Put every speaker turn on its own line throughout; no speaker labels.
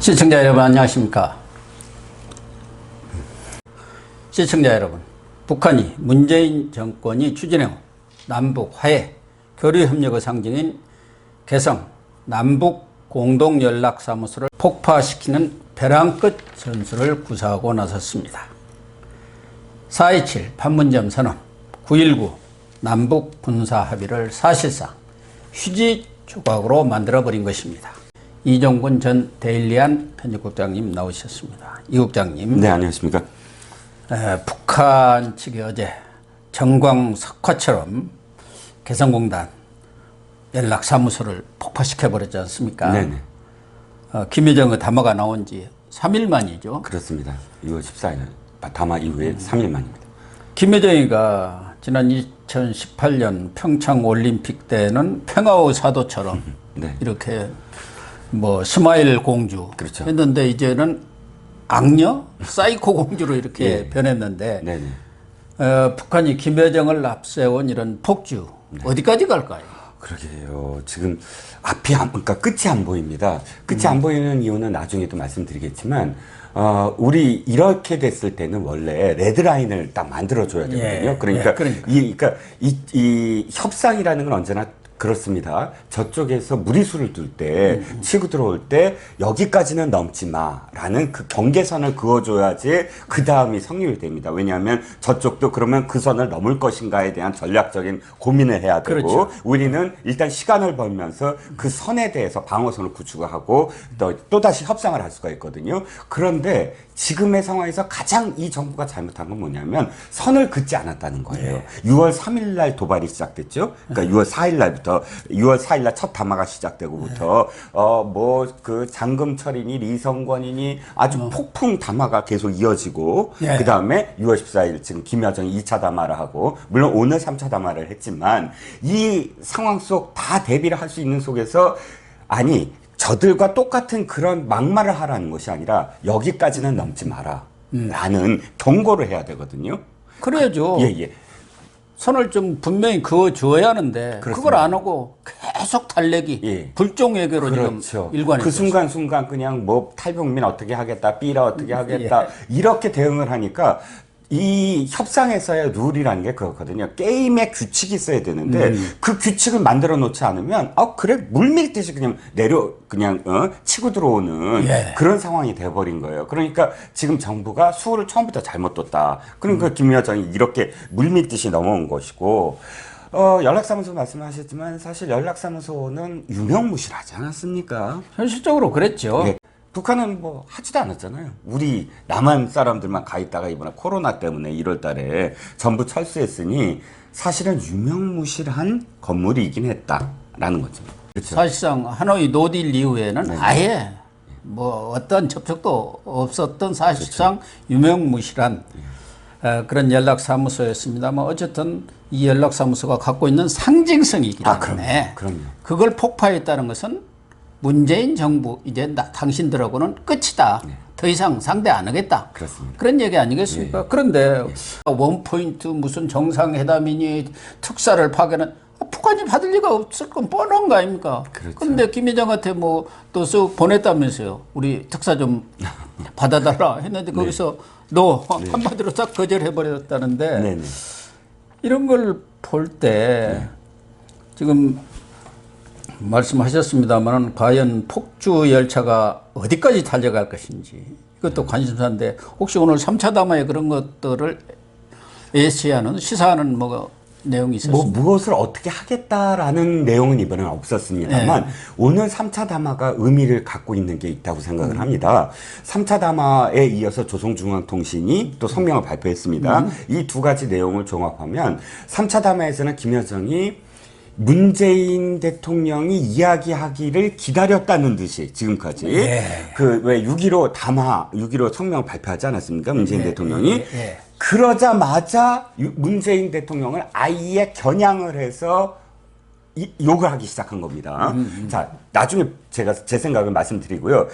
시청자 여러분 안녕하십니까. 시청자 여러분, 북한이 문재인 정권이 추진해온 남북 화해 교류협력의 상징인 개성 남북 공동연락사무소를 폭파시키는 벼랑 끝 전술을 구사하고 나섰습니다. 4.27 판문점 선언, 9.19 남북 군사합의를 사실상 휴지 조각으로 만들어버린 것입니다. 이종근 전 데일리안 편집국장님 나오셨습니다. 이 국장님.
네, 안녕하십니까.
북한 측이 어제 정광석화처럼 개성공단 연락사무소를 폭파시켜버렸지 않습니까?
네네.
김여정의 담화가 나온 지 3일 만이죠.
그렇습니다. 6월 14일 담화 이후에 3일 만입니다.
김여정이가 지난 2018년 평창 올림픽 때는 평화의 사도처럼
네.
이렇게 뭐 스마일 공주
그렇죠.
했는데 이제는 악녀 사이코 공주로 이렇게
예.
변했는데
네네.
북한이 김여정을 앞세운 이런 폭주 어디까지 갈까요?
그러게요. 지금 그러니까 끝이 안 보입니다. 끝이 안 보이는 이유는 나중에 또 말씀드리겠지만, 우리 이렇게 됐을 때는 원래 레드라인을 딱 만들어줘야 되거든요.
예.
그러니까,
예. 그러니까.
이 협상이라는 건 언제나 그렇습니다. 저쪽에서 무리수를 둘 때, 치고 들어올 때, 여기까지는 넘지 마. 라는 그 경계선을 그어줘야지 그 다음이 성립됩니다. 왜냐하면 저쪽도 그러면 그 선을 넘을 것인가에 대한 전략적인 고민을 해야 되고,
그렇죠.
우리는 일단 시간을 벌면서 그 선에 대해서 방어선을 구축하고 또다시 협상을 할 수가 있거든요. 그런데 지금의 상황에서 가장 이 정부가 잘못한 건 뭐냐면 선을 긋지 않았다는 거예요.
네.
6월 3일 날 도발이 시작됐죠. 그러니까 6월 4일 날부터 6월 4일 날 첫 담화가 시작되고부터 뭐 그 장금철이니 리성권이니 아주 폭풍 담화가 계속 이어지고
네.
그다음에 6월 14일 지금 김여정이 2차 담화를 하고 물론 오늘 3차 담화를 했지만 이 상황 속 다 대비를 할 수 있는 속에서 아니 저들과 똑같은 그런 막말을 하라는 것이 아니라 여기까지는 넘지 마라 라는 경고를 해야 되거든요.
그래야죠.
예.
선을 좀 분명히 그어줘야 하는데
그렇습니다.
그걸 안 하고 계속 달래기
예.
불종 외교로
그렇죠.
지금 일관했어요.
그 순간순간 그냥 뭐 탈북민 어떻게 하겠다, 삐라 어떻게 하겠다 이렇게 대응을 하니까 이 협상에서의 룰이라는 게 그렇거든요. 게임의 규칙이 있어야 되는데 그 규칙을 만들어 놓지 않으면 그래 물밀듯이 그냥 치고 들어오는
예.
그런 상황이 돼버린 거예요. 그러니까 지금 정부가 수호를 처음부터 잘못 뒀다. 그러니까 김여정이 이렇게 물밀듯이 넘어온 것이고 연락사무소 말씀하셨지만 사실 연락사무소는 유명무실하지 않았습니까?
현실적으로 그랬죠.
예. 북한은 뭐 하지도 않았잖아요. 우리 남한 사람들만 가 있다가 이번에 코로나 때문에 1월 달에 전부 철수했으니 사실은 유명무실한 건물이긴 했다라는 거죠. 그렇죠.
사실상 하노이 노딜 이후에는
네.
아예 뭐 어떤 접촉도 없었던 사실상 유명무실한 그런 연락사무소였습니다만 어쨌든 이 연락사무소가 갖고 있는 상징성이기 때문에
그럼요.
그걸 폭파했다는 것은 문재인 정부 이제 당신들하고는 끝이다. 더 이상 상대 안 하겠다.
그렇습니다.
그런 얘기 아니겠습니까? 그런데 원포인트 무슨 정상회담이니 특사를 파견은 북한이 받을 리가 없을 건 뻔한 거 아닙니까?
그렇죠.
그런데 김여정한테 뭐 또 쓱 보냈다면서요. 우리 특사 좀 받아달라 했는데 거기서 너 한마디로 딱 거절해버렸다는데
네네.
이런 걸 볼 때 지금 말씀하셨습니다만 과연 폭주 열차가 어디까지 달려갈 것인지 이것도 관심사인데 혹시 오늘 3차 담화에 그런 것들을 예시하는 시사하는 뭐 내용이 있었습니까?
무엇을 어떻게 하겠다라는 내용은 이번엔 없었습니다만 오늘 3차 담화가 의미를 갖고 있는 게 있다고 생각을 합니다. 3차 담화에 이어서 조선중앙통신이 또 성명을 발표했습니다. 이 두 가지 내용을 종합하면 3차 담화에서는 김여정이 문재인 대통령이 이야기하기를 기다렸다는 듯이 지금까지 그 왜 6.15 성명을 발표하지 않았습니까? 문재인 대통령이 그러자마자 문재인 대통령을 아예 겨냥을 해서 욕을 하기 시작한 겁니다. 자, 나중에 제가 제 생각을 말씀드리고요.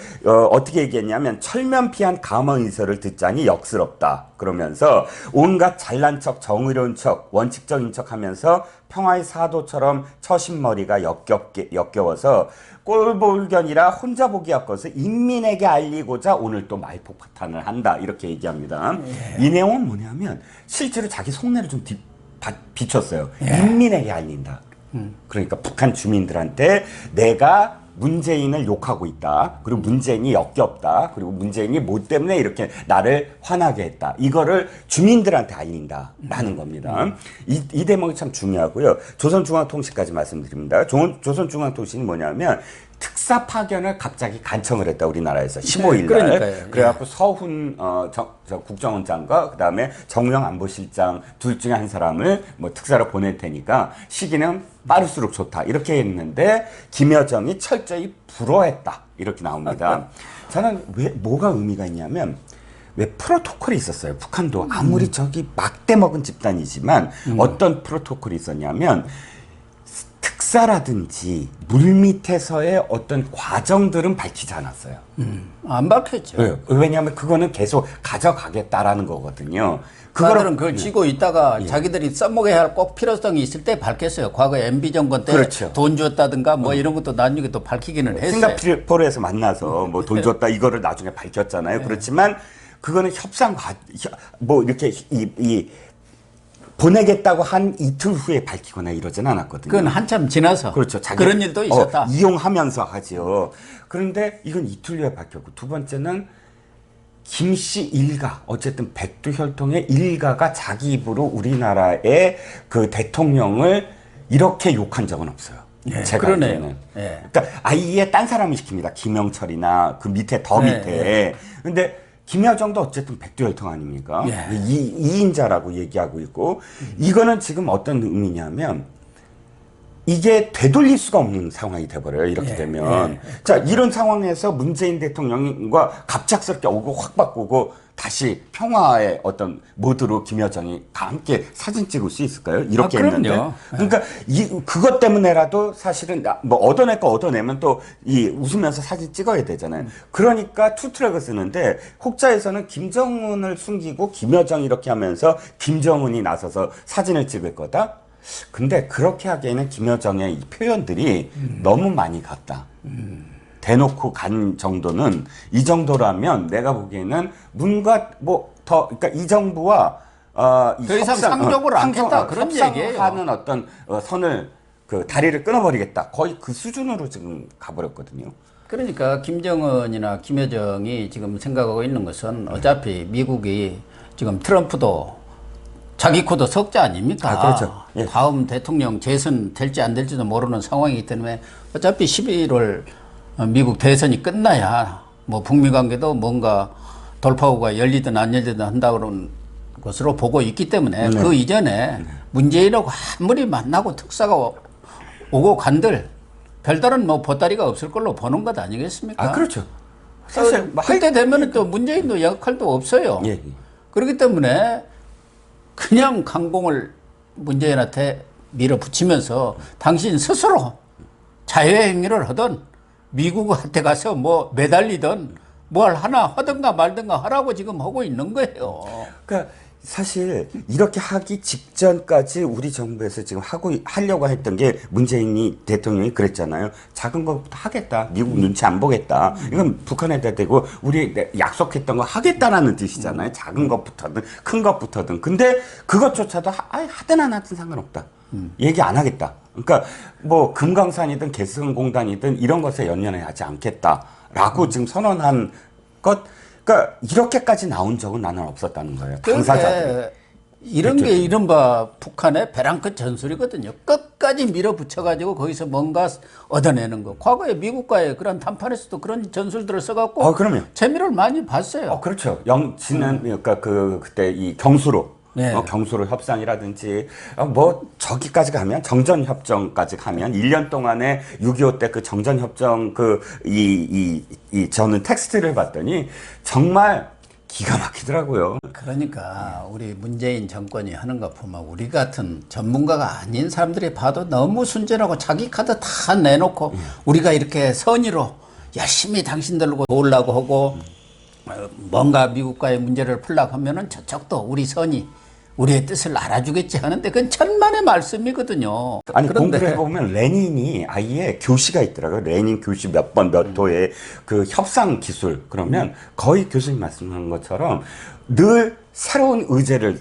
어떻게 얘기했냐면 철면피한 감언인설을 듣자니 역스럽다. 그러면서 온갖 잘난 척, 정의로운 척, 원칙적인 척 하면서 평화의 사도처럼 처신머리가 역겨워서 꼴볼견이라 혼자 보기 아까워서 인민에게 알리고자 오늘 또 말폭파탄을 한다. 이렇게 얘기합니다. 이 내용은 뭐냐면 실제로 자기 속내를 좀 비췄어요. 인민에게 알린다. 그러니까 북한 주민들한테 내가 문재인을 욕하고 있다. 그리고 문재인이 역겹다. 그리고 문재인이 뭐 때문에 이렇게 나를 화나게 했다. 이거를 주민들한테 알린다라는 겁니다. 이 대목이 참 중요하고요. 조선중앙통신까지 말씀드립니다. 조선중앙통신이 뭐냐면 특사 파견을 갑자기 간청을 했다. 우리나라에서 15일 날.
그러니까요.
그래갖고 서훈 국정원장과 그다음에 정우영 안보실장 둘 중에 한 사람을 뭐 특사로 보낼 테니까 시기는 빠를수록 좋다. 이렇게 했는데 김여정이 철저히 불허했다. 이렇게 나옵니다. 저는 뭐가 의미가 있냐면 왜 프로토콜이 있었어요. 북한도 아무리 저기 막대 먹은 집단이지만 어떤 프로토콜이 있었냐면 특사라든지 물밑에서의 어떤 과정들은 밝히지 않았어요.
안 밝혔죠.
왜요? 왜냐하면 그거는 계속 가져가겠다라는 거거든요.
그거는 그걸 쥐고 있다가 자기들이 써먹어야 할 꼭 필요성이 있을 때 밝혔어요. 과거 MB 정권 때 돈
그렇죠.
줬다든가 뭐 이런 것도 나중에 또 밝히기는 했어요.
싱가포르에서 만나서 뭐 돈 줬다 이거를 나중에 밝혔잖아요. 그렇지만 그거는 뭐 이렇게 보내겠다고 한 이틀 후에 밝히거나 이러진 않았거든요.
그건 한참 지나서
그렇죠.
그런 일도 있었다.
이용하면서 하죠. 그런데 이건 이틀 후에 밝혔고 두 번째는 김씨 일가 어쨌든 백두혈통의 일가가 자기 입으로 우리나라의 그 대통령을 이렇게 욕한 적은 없어요. 제가
그러네요.
알기로는. 그러니까 아예 딴 사람이 시킵니다. 김영철이나 그 밑에 더 밑에. 근데 김여정도 어쨌든 백두혈통 아닙니까? 이인자라고 얘기하고 있고 이거는 지금 어떤 의미냐면 이게 되돌릴 수가 없는 상황이 돼버려요. 이렇게 되면. 자, 이런 상황에서 문재인 대통령과 갑작스럽게 오고 확 바꾸고 다시 평화의 어떤 모드로 김여정이 함께 사진 찍을 수 있을까요? 이렇게 했는데. 그러니까 그것 때문에라도 사실은 뭐 얻어낼 거 얻어내면 또 웃으면서 사진 찍어야 되잖아요. 그러니까 투트랙을 쓰는데 혹자에서는 김정은을 숨기고 김여정 이렇게 하면서 김정은이 나서서 사진을 찍을 거다. 근데 그렇게 하기에는 김여정의 이 표현들이 너무 많이 갔다. 대놓고 간 정도는 이 정도라면 내가 보기에는 뭔가 뭐 더 그러니까 이 정부와
더 이상 상종을 않겠다 그런 얘기예요.
협상하는 어떤 선을 그 다리를 끊어버리겠다. 거의 그 수준으로 지금 가버렸거든요.
그러니까 김정은이나 김여정이 지금 생각하고 있는 것은 어차피 미국이 지금 트럼프도 자기 코도 석자 아닙니까?
그렇죠.
다음 대통령 재선 될지 안 될지도 모르는 상황이기 때문에 어차피 11월 미국 대선이 끝나야 뭐 북미 관계도 뭔가 돌파구가 열리든 안 열리든 한다고 그런 것으로 보고 있기 때문에 그 이전에 문재인하고 아무리 만나고 특사가 오고 간들 별다른 뭐 보따리가 없을 걸로 보는 것 아니겠습니까?
그렇죠. 사실
그때 되면은 또 문재인도 역할도 없어요. 그렇기 때문에 그냥 강공을 문재인한테 밀어붙이면서 당신 스스로 자유행위를 하든 미국한테 가서 뭐 매달리든 뭘 하나 하든가 말든가 하라고 지금 하고 있는 거예요.
그러니까 사실 이렇게 하기 직전까지 우리 정부에서 지금 하려고 했던 게 문재인 대통령이 그랬잖아요. 작은 것부터 하겠다. 미국 눈치 안 보겠다. 이건 북한에다 대고 우리 약속했던 거 하겠다라는 뜻이잖아요. 작은 것부터든 큰 것부터든. 근데 그것조차도 하든 안 하든 상관없다. 얘기 안 하겠다. 그러니까 뭐 금강산이든 개성공단이든 이런 것에 연연하지 않겠다라고 지금 선언한 것. 그러니까 이렇게까지 나온 적은 나는 없었다는 거예요. 당사자들.
이런 게 이른바 북한의 벼랑끝 전술이거든요. 끝까지 밀어붙여가지고 거기서 뭔가 얻어내는 거. 과거에 미국과의 그런 담판에서도 그런 전술들을 써갖고
그럼요.
재미를 많이 봤어요.
그렇죠. 영치는 그러니까 그때 이 경수로. 경수로 협상이라든지 뭐 저기까지 가면 정전협정까지 가면 1년 동안에 6.25 때 그 정전협정 저는 텍스트를 봤더니 정말 기가 막히더라고요.
그러니까 우리 문재인 정권이 하는 거 보면 우리 같은 전문가가 아닌 사람들이 봐도 너무 순진하고 자기 카드 다 내놓고 우리가 이렇게 선의로 열심히 당신들로 도우려고 하고 뭔가 미국과의 문제를 풀려고 하면은 저쪽도 우리 선의 우리의 뜻을 알아주겠지 하는데 그건 천만의 말씀이거든요.
아니
그런데
공부를 해보면 레닌이 아예 교시가 있더라고요. 레닌 교시 몇 번 몇 호의 그 협상 기술 그러면 거의 교수님 말씀하는 것처럼 늘 새로운 의제를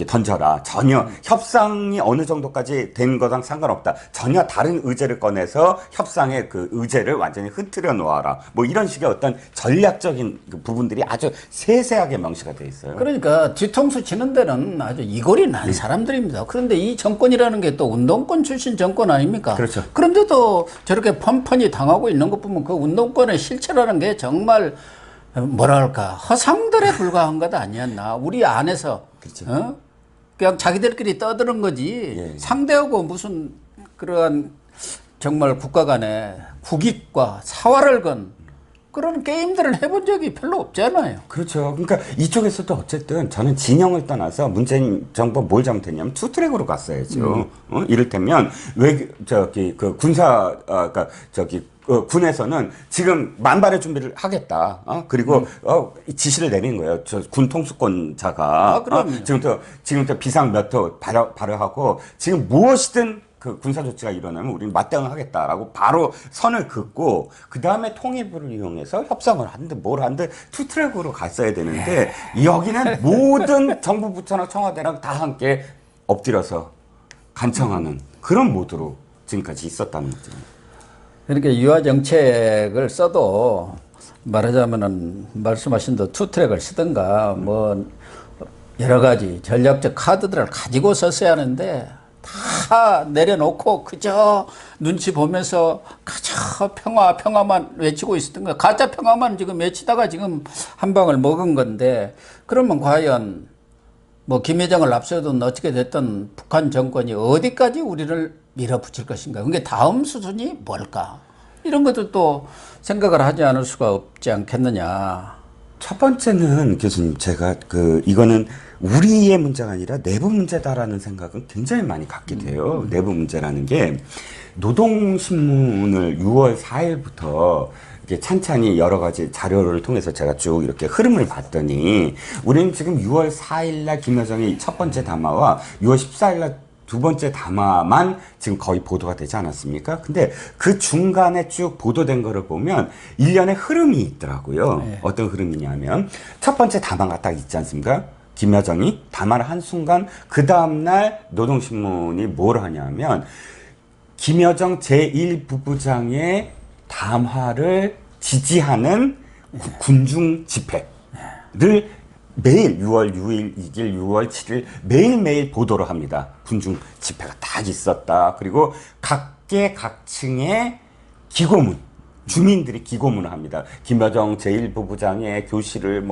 던져라. 전혀 협상이 어느 정도까지 된 거랑 상관없다. 전혀 다른 의제를 꺼내서 협상의 그 의제를 완전히 흐트려 놓아라. 뭐 이런 식의 어떤 전략적인 그 부분들이 아주 세세하게 명시가 돼 있어요.
그러니까 뒤통수 치는 데는 아주 이골이 난 사람들입니다. 그런데 이 정권이라는 게 또 운동권 출신 정권 아닙니까?
그렇죠.
그런데도 저렇게 펀펀히 당하고 있는 것 보면 그 운동권의 실체라는 게 정말 뭐랄까 허상들에 불과한 것 아니었나. 우리 안에서
그렇죠.
그냥 자기들끼리 떠드는 거지.
예.
상대하고 무슨 그러한 정말 국가 간의 국익과 사활을 건 그런 게임들을 해본 적이 별로 없잖아요.
그렇죠. 그러니까 이쪽에서도 어쨌든 저는 진영을 떠나서 문재인 정부 뭘 잘못했냐면 투트랙으로 갔어야죠. 이를테면 왜 저기 그 군사 그러니까 저기 군에서는 지금 만반의 준비를 하겠다. 그리고 지시를 내린 거예요. 저 군 통수권자가 지금부터 비상 몇 호 발효하고 지금 무엇이든 그 군사 조치가 일어나면 우리는 맞대응하겠다라고 바로 선을 긋고 그 다음에 통일부를 이용해서 협상을 하든 뭘 하든 투트랙으로 갔어야 되는데 여기는 모든 정부 부처나 청와대랑 다 함께 엎드려서 간청하는 그런 모드로 지금까지 있었다는 거죠.
그러니까 유화 정책을 써도 말하자면은 말씀하신 대로 투트랙을 쓰든가 뭐 여러 가지 전략적 카드들을 가지고 썼어야 하는데 다 내려놓고 그저 눈치 보면서 그저 평화만 외치고 있었던 거야. 가짜 평화만 지금 외치다가 지금 한 방을 먹은 건데 그러면 과연 뭐 김여정을 앞세우든 어떻게 됐든 북한 정권이 어디까지 우리를 밀어붙일 것인가. 그게 다음 수순이 뭘까. 이런 것도 또 생각을 하지 않을 수가 없지 않겠느냐.
첫 번째는 교수님 제가 이거는 우리의 문제가 아니라 내부 문제다라는 생각은 굉장히 많이 갖게 돼요. 내부 문제라는 게 노동신문을 6월 4일부터 이렇게 찬찬히 여러 가지 자료를 통해서 제가 쭉 이렇게 흐름을 봤더니 우리는 지금 6월 4일 날 김여정의 첫 번째 담화와 6월 14일 날 두 번째 담화만 지금 거의 보도가 되지 않았습니까? 근데 그 중간에 쭉 보도된 거를 보면 일련의 흐름이 있더라고요.
네.
어떤 흐름이냐면 첫 번째 담화가 딱 있지 않습니까? 김여정이 담화를 한 순간 그 다음날 노동신문이 뭘 하냐면 김여정 제1부부장의 담화를 지지하는 군중 집회를 매일 6월 6일, 2일, 6월 7일 매일매일 보도를 합니다. 군중 집회가 딱 있었다. 그리고 각계각층의 기고문, 주민들이 기고문을 합니다. 김여정 제1부부장의 교실을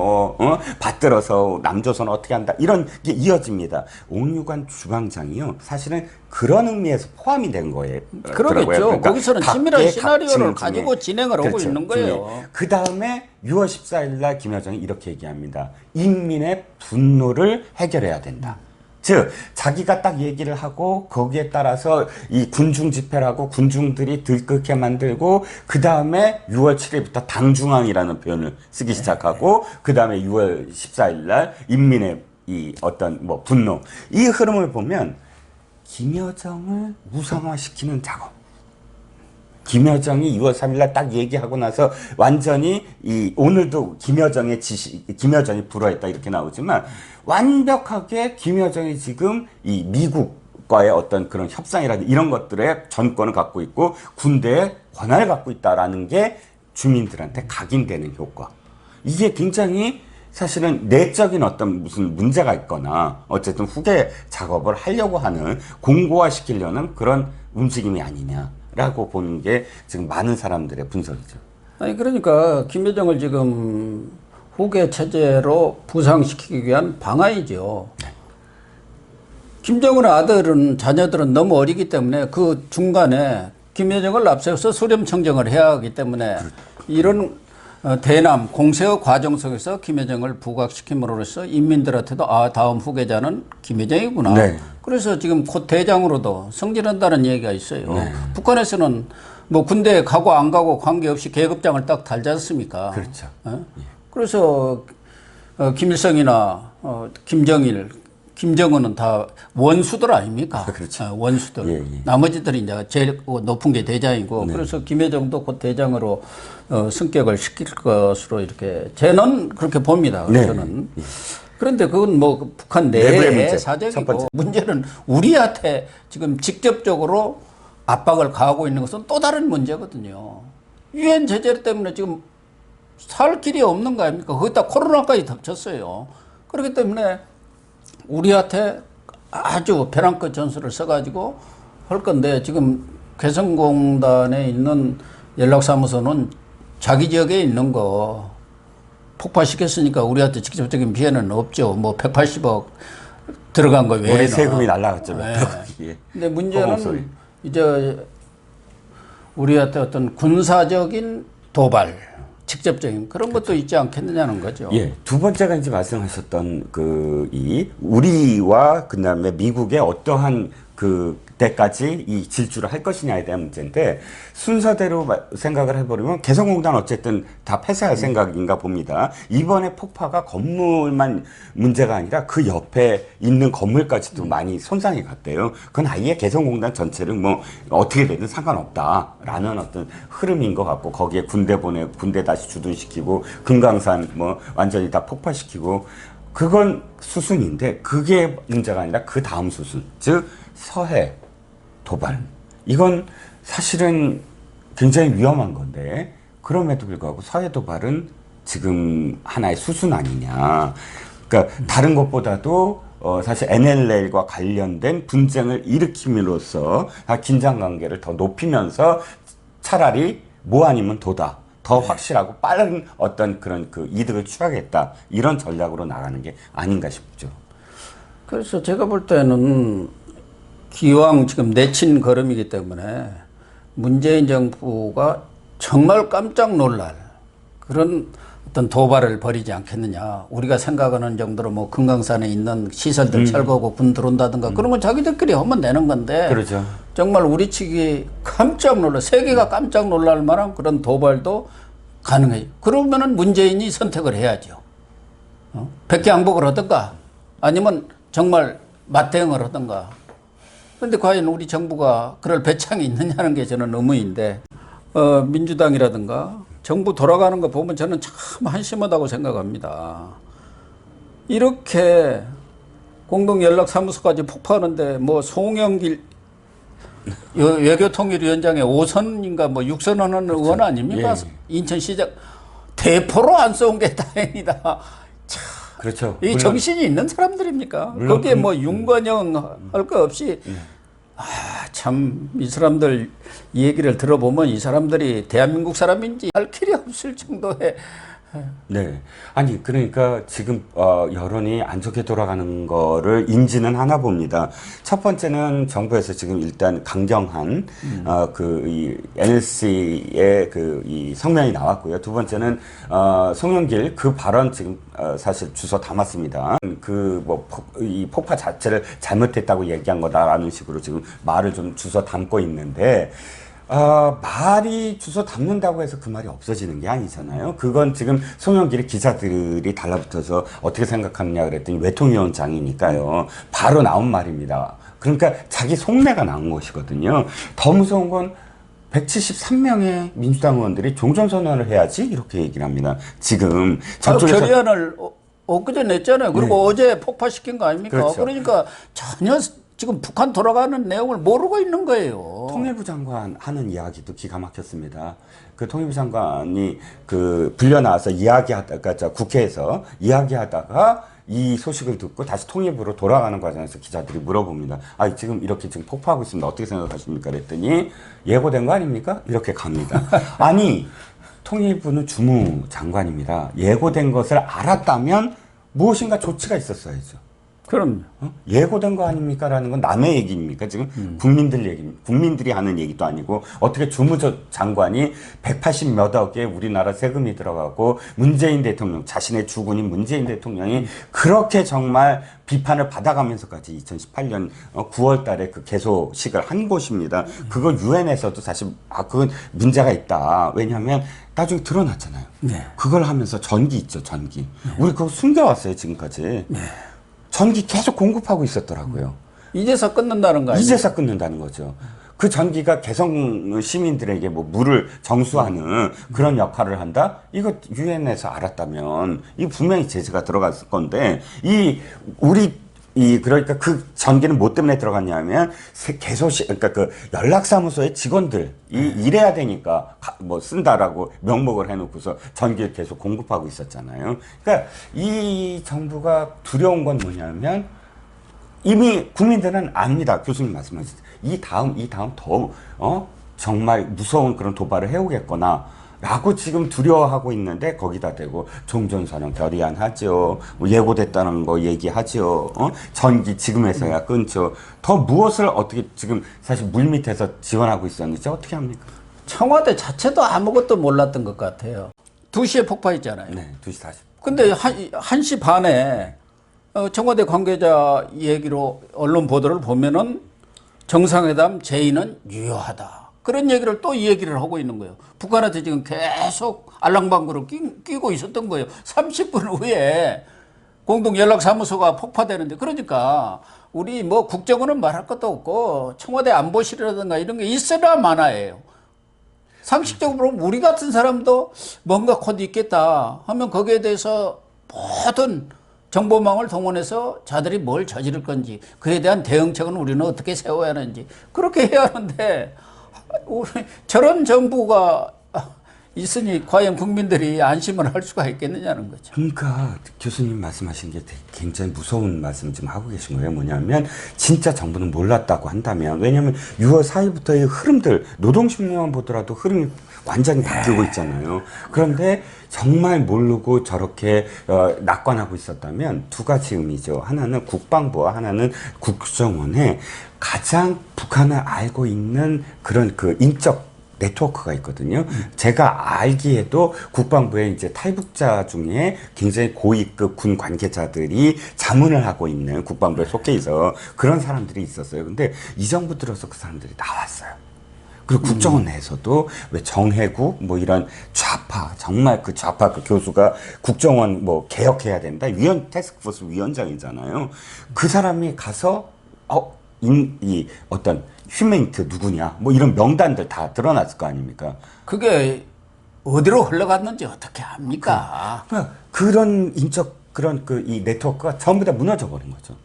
받들어서 남조선 어떻게 한다. 이런 게 이어집니다. 옥류관 주방장이요. 사실은 그런 의미에서 포함이 된 거예요.
그러겠죠.
그러니까
거기서는 치밀한 시나리오를
각층
가지고 진행을 하고
그렇죠.
있는 거예요.
그 다음에 6월 14일 날 김여정이 이렇게 얘기합니다. 인민의 분노를 해결해야 된다. 즉 자기가 딱 얘기를 하고 거기에 따라서 이 군중 집회를 하고 군중들이 들끓게 만들고 그 다음에 6월 7일부터 당중앙이라는 표현을 쓰기 시작하고 그 다음에 6월 14일 날 인민의 이 어떤 분노 이 흐름을 보면 김여정을 우상화시키는 작업. 김여정이 6월 3일 날 딱 얘기하고 나서 완전히 오늘도 김여정이 불허했다 이렇게 나오지만 완벽하게 김여정이 지금 이 미국과의 어떤 그런 협상이라든지 이런 것들의 전권을 갖고 있고 군대의 권한을 갖고 있다라는 게 주민들한테 각인되는 효과. 이게 굉장히 사실은 내적인 어떤 무슨 문제가 있거나 어쨌든 후계 작업을 하려고 하는 공고화시키려는 그런 움직임이 아니냐라고 보는 게 지금 많은 사람들의 분석이죠.
아니 그러니까 김여정을 지금 후계 체제로 부상시키기 위한 방안이죠. 김정은의 자녀들은 너무 어리기 때문에 그 중간에 김여정을 앞세워서 수렴청정을 해야 하기 때문에 이런 대남 공세의 과정 속에서 김여정을 부각시킴으로써 인민들한테도 다음 후계자는 김여정이구나.
네.
그래서 지금 곧 대장으로도 승진한다는 얘기가 있어요. 북한에서는 뭐 군대에 가고 안 가고 관계없이 계급장을 딱 달지 않습니까?
그렇죠.
그래서 김일성이나 김정일, 김정은은 다 원수들 아닙니까?
그렇죠.
원수들.
예.
나머지들이 이제 제일 높은 게 대장이고, 그래서 김여정도 곧 대장으로 승격을 시킬 것으로 이렇게 저는 그렇게 봅니다.
네.
저는. 그런데 그건 뭐 북한 내의 사정이고, 문제는 우리한테 지금 직접적으로 압박을 가하고 있는 것은 또 다른 문제거든요. 유엔 제재 때문에 지금 살 길이 없는 거 아닙니까? 거기다 코로나까지 덮쳤어요. 그렇기 때문에 우리한테 아주 벼랑 끝 전술을 써가지고 할 건데, 지금 개성공단에 있는 연락사무소는 자기 지역에 있는 거 폭파시켰으니까 우리한테 직접적인 피해는 없죠. 뭐 180억 들어간 거 외에는.
우리 세금이 날라갔죠.
네.
예.
근데 문제는 이제 우리한테 어떤 군사적인 도발, 직접적인 그런 것도 있지 않겠느냐는 거죠.
예. 두 번째가 이제 말씀하셨던 우리와 그다음에 미국의 어떠한 때까지 이 질주를 할 것이냐에 대한 문제인데, 순서대로 생각을 해버리면 개성공단 어쨌든 다 폐쇄할 생각인가 봅니다. 이번에 폭파가 건물만 문제가 아니라 그 옆에 있는 건물까지도 많이 손상이 갔대요. 그건 아예 개성공단 전체를 뭐 어떻게 되든 상관없다라는 어떤 흐름인 것 같고, 거기에 군대 다시 주둔시키고 금강산 뭐 완전히 다 폭파시키고, 그건 수순인데 그게 문제가 아니라 그 다음 수순, 즉 서해 도발. 이건 사실은 굉장히 위험한 건데, 그럼에도 불구하고 서해 도발은 지금 하나의 수순 아니냐. 그러니까 다른 것보다도 사실 NLL과 관련된 분쟁을 일으킴으로써 긴장 관계를 더 높이면서 차라리 뭐 아니면 도다, 더 확실하고 빠른 어떤 그런 이득을 취하겠다, 이런 전략으로 나가는 게 아닌가 싶죠.
그래서 제가 볼 때는 기왕 지금 내친 걸음이기 때문에 문재인 정부가 정말 깜짝 놀랄 그런 어떤 도발을 벌이지 않겠느냐. 우리가 생각하는 정도로 뭐 금강산에 있는 시설들 철거하고 군 들어온다든가 그런 건 자기들끼리 하면 되는 건데,
그렇죠.
정말 우리 측이 깜짝 놀라, 세계가 깜짝 놀랄 만한 그런 도발도 가능해요. 그러면은 문재인이 선택을 해야죠. 백기양복을 하든가 아니면 정말 맞대응을 하든가. 그런데 과연 우리 정부가 그럴 배짱이 있느냐는 게 저는 의문인데, 민주당이라든가 정부 돌아가는 거 보면 저는 참 한심하다고 생각합니다. 이렇게 공동연락사무소까지 폭파하는데 뭐 송영길 외교통일위원장의 5선인가 뭐 6선 하는 의원 아닙니까?
예.
인천시장 대포로 안 쏘은 게 다행이다. 참,
그렇죠.
이 정신이 있는 사람들입니까? 거기에 뭐 윤건영 할 거 없이, 참 이 사람들 얘기를 들어보면 이 사람들이 대한민국 사람인지 할 길이 없을 정도의.
네. 아니, 그러니까 지금, 여론이 안 좋게 돌아가는 거를 인지는 하나 봅니다. 첫 번째는 정부에서 지금 일단 강경한, 이 NLC의 이 성명이 나왔고요. 두 번째는, 송영길 그 발언 지금, 사실 주워 담았습니다. 이 폭파 자체를 잘못했다고 얘기한 거다라는 식으로 지금 말을 좀 주워 담고 있는데, 말이 주워 담는다고 해서 그 말이 없어지는 게 아니잖아요. 그건 지금 송영길의 기자들이 달라붙어서 어떻게 생각하느냐 그랬더니 외통위원장이니까요. 바로 나온 말입니다. 그러니까 자기 속내가 나온 것이거든요. 더 무서운 건 173명의 민주당 의원들이 종전선언을 해야지 이렇게 얘기를 합니다. 지금
저쪽에서 결의안을 엊그제 냈잖아요. 그리고
네.
어제 폭파시킨 거 아닙니까?
그렇죠.
그러니까 전혀 지금 북한 돌아가는 내용을 모르고 있는 거예요.
통일부 장관 하는 이야기도 기가 막혔습니다. 그 통일부 장관이 불려 나와서 국회에서 이야기하다가 이 소식을 듣고 다시 통일부로 돌아가는 과정에서 기자들이 물어봅니다. 지금 이렇게 폭파하고 있습니다. 어떻게 생각하십니까? 그랬더니 예고된 거 아닙니까? 이렇게 갑니다. 아니, 통일부는 주무장관입니다. 예고된 것을 알았다면 무엇인가 조치가 있었어야죠.
그럼
예고된 거 아닙니까? 라는 건 남의 얘기입니까? 지금 국민들 얘기, 국민들이 하는 얘기도 아니고 어떻게 주무장관이 180 몇 억에 우리나라 세금이 들어가고 문재인 대통령, 자신의 주군인 문재인 대통령이 그렇게 정말 비판을 받아가면서까지 2018년 9월 달에 그 개소식을 한 곳입니다. 그거 유엔에서도 사실 그건 문제가 있다. 왜냐하면 나중에 드러났잖아요.
네.
그걸 하면서 전기 있죠, 전기. 우리 그거 숨겨왔어요, 지금까지. 전기 계속 공급하고 있었더라고요.
이제서 끊는다는 거 아니에요?
이제서 끊는다는 거죠. 그 전기가 개성 시민들에게 뭐 물을 정수하는 그런 역할을 한다? 이거 유엔에서 알았다면 이 분명히 제재가 들어갔을 건데 그러니까 그 전기는 뭐 때문에 들어갔냐면 개소시 그러니까 그 연락사무소의 직원들이 일해야 되니까 뭐 쓴다라고 명목을 해놓고서 전기를 계속 공급하고 있었잖아요. 그러니까 이 정부가 두려운 건 뭐냐면 이미 국민들은 압니다. 교수님 말씀하신 이 다음 더 정말 무서운 그런 도발을 해오겠거나. 라고 지금 두려워하고 있는데 거기다 대고 종전선언 결의안하죠. 뭐 예고됐다는 거 얘기하죠. 전기 지금에서야 끊죠. 더 무엇을 어떻게 지금 사실 물밑에서 지원하고 있었는지 어떻게 합니까?
청와대 자체도 아무것도 몰랐던 것 같아요. 2시에 폭파했잖아요.
네, 2시 40분.
근데 1시 반에 청와대 관계자 얘기로 언론 보도를 보면은 정상회담 제의는 유효하다. 그런 얘기를 또 이 얘기를 하고 있는 거예요. 북한한테 지금 계속 알랑방구를 끼고 있었던 거예요. 30분 후에 공동연락사무소가 폭파되는데 그러니까 우리 뭐 국정원은 말할 것도 없고 청와대 안보실이라든가 이런 게 있어야 만화예요. 상식적으로 우리 같은 사람도 뭔가 곧 있겠다 하면 거기에 대해서 모든 정보망을 동원해서 자들이 뭘 저지를 건지 그에 대한 대응책은 우리는 어떻게 세워야 하는지 그렇게 해야 하는데 우리 저런 정부가 있으니 과연 국민들이 안심을 할 수가 있겠느냐는 거죠.
그러니까 교수님 말씀하신 게 굉장히 무서운 말씀 지금 하고 계신 거예요. 뭐냐면 진짜 정부는 몰랐다고 한다면 왜냐하면 6월 4일부터의 흐름들 노동신문만 보더라도 흐름이 완전히 바뀌고 있잖아요. 그런데 정말 모르고 저렇게 낙관하고 있었다면 두 가지 의미죠. 하나는 국방부와 하나는 국정원에 가장 북한을 알고 있는 그런 그 인적 네트워크가 있거든요. 제가 알기에도 국방부에 이제 탈북자 중에 굉장히 고위급 군 관계자들이 자문을 하고 있는 국방부에 속해 있어 그런 사람들이 있었어요. 근데 이 정부 들어서 그 사람들이 나왔어요. 그리고 국정원 내에서도 왜 정해구 뭐 이런 좌파 정말 그 좌파 그 교수가 국정원 뭐 개혁해야 된다 태스크포스 위원장이잖아요. 그 사람이 가서 이 어떤 휴메이트 누구냐 뭐 이런 명단들 다 드러났을 거 아닙니까?
그게 어디로 흘러갔는지 어떻게 합니까?
그런 인적 그런 그 이 네트워크가 전부 다 무너져 버린 거죠.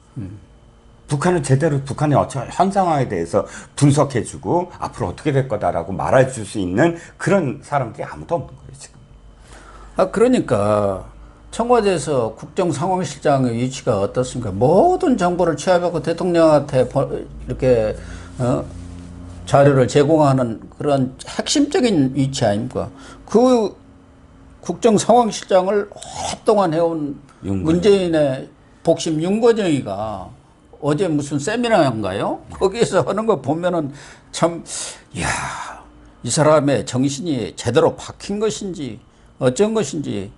북한을 제대로 북한의 현 상황에 대해서 분석해주고 앞으로 어떻게 될 거다라고 말해줄 수 있는 그런 사람들이 아무도 없는 거예요 지금.
그러니까 청와대에서 국정상황실장의 위치가 어떻습니까? 모든 정보를 취합하고 대통령한테 이렇게 자료를 제공하는 그런 핵심적인 위치 아닙니까? 그 국정상황실장을 오랫동안 해온 문재인의 복심 윤건영이가 어제 무슨 세미나인가요? 거기에서 하는 거 보면은 참, 이야, 이 사람의 정신이 제대로 박힌 것인지 어쩐 것인지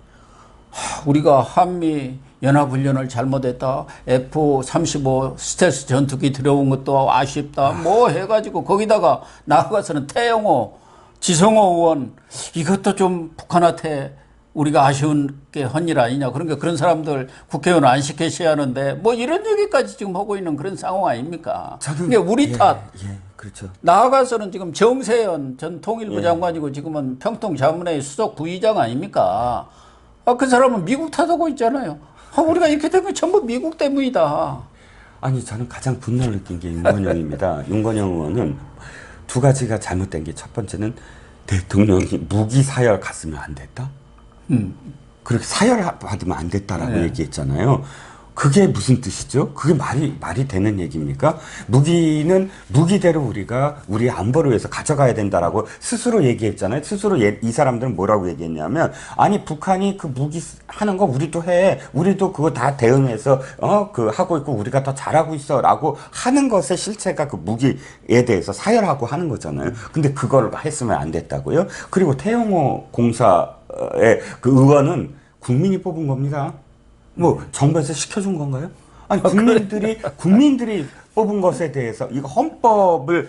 우리가 한미 연합훈련을 잘못했다. F-35 스텔스 전투기 들어온 것도 아쉽다. 뭐 해가지고 거기다가 나가서는 태영호, 지성호 의원 이것도 좀 북한한테 우리가 아쉬운 게 헌일 아니냐. 그러니까 그런 사람들 국회의원 안 시켜셔야 하는데 뭐 이런 얘기까지 지금 하고 있는 그런 상황 아닙니까? 그러니까 우리 탓.
그렇죠.
나아가서는 지금 정세현 전 통일부 장관이고 지금은 평통자문회 수석 부의장 아닙니까? 그 사람은 미국 탓하고 있잖아요. 우리가 이렇게 되면 전부 미국 때문이다.
아니 저는 가장 분노를 느낀 게 윤건영입니다. 윤건영 의원은 두 가지가 잘못된 게 첫 번째는 대통령이 무기 사열 갔으면 안 됐다. 그렇게 사열 받으면 안 됐다라고 얘기했잖아요. 그게 무슨 뜻이죠? 그게 말이 되는 얘기입니까? 무기는 무기대로 우리가 우리 안보를 위해서 가져가야 된다라고 스스로 얘기했잖아요. 스스로 이 사람들은 뭐라고 얘기했냐면, 아니, 북한이 그 무기 하는 거 우리도 해. 우리도 그거 다 대응해서, 하고 있고 우리가 더 잘하고 있어. 라고 하는 것의 실체가 그 무기에 대해서 사열하고 하는 거잖아요. 근데 그걸 했으면 안 됐다고요? 그리고 태영호 공사의 그 의원은 국민이 뽑은 겁니다. 뭐 정부에서 시켜준 건가요? 아니 국민들이 뽑은 것에 대해서 이거 헌법을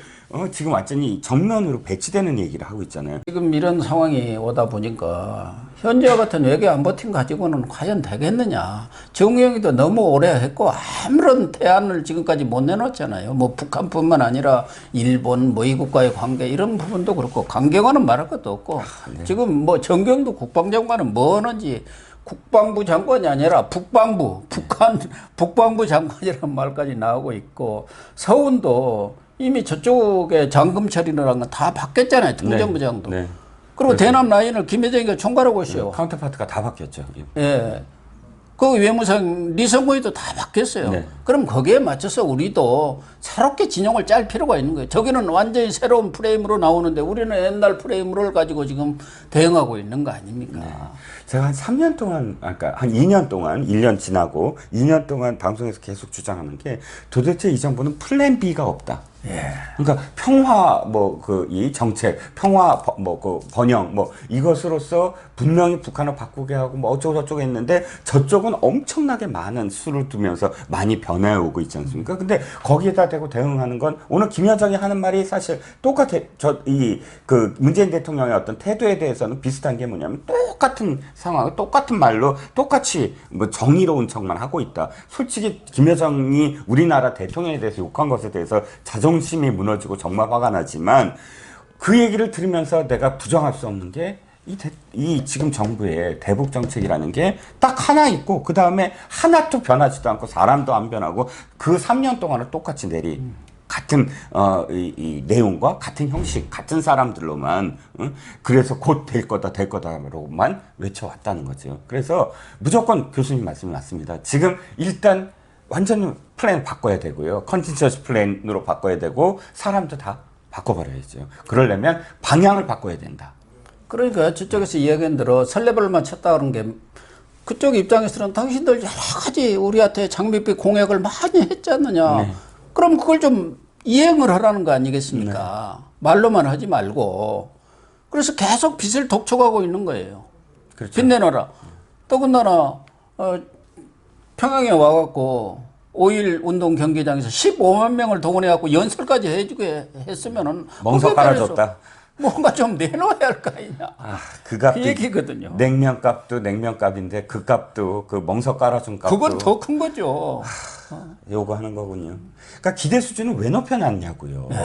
지금 완전히 정면으로 배치되는 얘기를 하고 있잖아요.
지금 이런 상황이 오다 보니까 현재와 같은 외교 안보팀 가지고는 과연 되겠느냐. 정의용이도 너무 오래 했고 아무런 대안을 지금까지 못 내놓았잖아요. 뭐 북한뿐만 아니라 일본, 뭐 이국과의 관계 이런 부분도 그렇고 강경화는 말할 것도 없고
네.
지금 뭐 정경도 국방장관은 뭐 하는지 국방부 장관이 아니라 북방부, 북방부 장관이라는 말까지 나오고 있고 서훈도 이미 저쪽에 장금 처리라는 건 다 바뀌었잖아요. 통전부장도.
네.
그리고 대남 라인을 김여정이가 총괄하고 있어요.
카운터파트가 다 바뀌었죠.
예. 그 외무상 리성호이도 다 바뀌었어요.
네.
그럼 거기에 맞춰서 우리도 새롭게 진영을 짤 필요가 있는 거예요. 저기는 완전히 새로운 프레임으로 나오는데 우리는 옛날 프레임을 가지고 지금 대응하고 있는 거 아닙니까?
네. 제가 한 3년 동안, 그러니까 한 2년 동안, 1년 지나고 2년 동안 방송에서 계속 주장하는 게 도대체 이 정부는 플랜 B가 없다.
예.
그러니까 평화 이 정책, 평화 번영 이것으로서 분명히 북한을 바꾸게 하고 뭐 어쩌고 저쩌고 했는데 저쪽은 엄청나게 많은 수를 두면서 많이 변해 오고 있지 않습니까? 근데 거기에다 대고 대응하는 건 오늘 김여정이 하는 말이 사실 똑같아. 그 문재인 대통령의 어떤 태도에 대해서는 비슷한 게 뭐냐면 똑같은 상황, 똑같은 말로 똑같이 뭐 정의로운 척만 하고 있다. 솔직히 김여정이 우리나라 대통령에 대해서 욕한 것에 대해서 자존심이 무너지고 정말 화가 나지만 그 얘기를 들으면서 내가 부정할 수 없는 게 이 지금 정부의 대북 정책이라는 게 딱 하나 있고 그 다음에 하나도 변하지도 않고 사람도 안 변하고 그 3년 동안을 똑같이 같은 이 내용과 같은 형식, 같은 사람들로만 그래서 곧 될 거다로만 외쳐왔다는 거죠. 그래서 무조건 교수님 말씀이 맞습니다. 지금 일단 완전히 플랜 바꿔야 되고요. 컨티전시 플랜으로 바꿔야 되고 사람도 다 바꿔버려야죠. 그러려면 방향을 바꿔야 된다.
그러니까 저쪽에서 이야기한 대로 설레발만 쳤다 그런 게 그쪽 입장에서는 당신들 여러 가지 우리한테 장밋빛 공약을 많이 했지 않느냐.
네.
그럼 그걸 좀 이행을 하라는 거 아니겠습니까? 네. 말로만 하지 말고. 그래서 계속 빚을 독촉하고 있는 거예요.
그렇죠.
빚 내놔라. 더군다나 평양에 와갖고 5.1 운동 경기장에서 15만 명을 동원해갖고 연설까지 해주게 했으면은
멍석 깔아줬다.
뭔가 좀 내놓아야 할 거 아니냐.
그 값도
그 얘기거든요.
냉면값도 냉면값인데 그 값도 그 멍석 깔아준 값도
그건 더 큰 거죠.
요구하는 거군요. 그러니까 기대 수준을 왜 높여놨냐고요.
네.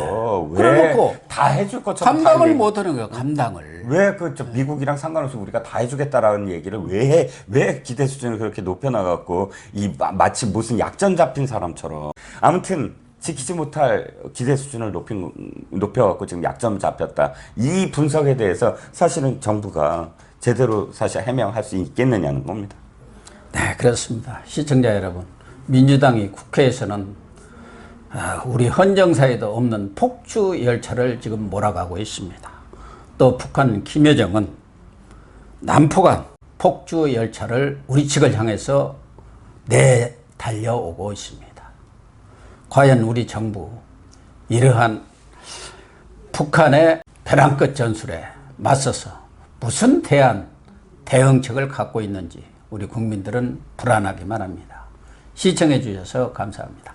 왜
그래놓고
다 해줄 것처럼
감당을 못하는 거예요. 감당을.
왜 미국이랑 상관없이 우리가 다 해주겠다라는 얘기를 왜 해? 왜 기대 수준을 그렇게 높여놔갖고 마치 무슨 약점 잡힌 사람처럼. 아무튼 지키지 못할 기대 수준을 높여갖고 지금 약점 잡혔다. 이 분석에 대해서 사실은 정부가 제대로 사실 해명할 수 있겠느냐는 겁니다.
네, 그렇습니다. 시청자 여러분, 민주당이 국회에서는 우리 헌정사에도 없는 폭주 열차를 지금 몰아가고 있습니다. 또 북한 김여정은 남포간 폭주 열차를 우리 측을 향해서 달려오고 있습니다. 과연 우리 정부 이러한 북한의 벼랑 끝 전술에 맞서서 무슨 대응책을 갖고 있는지 우리 국민들은 불안하기만 합니다. 시청해 주셔서 감사합니다.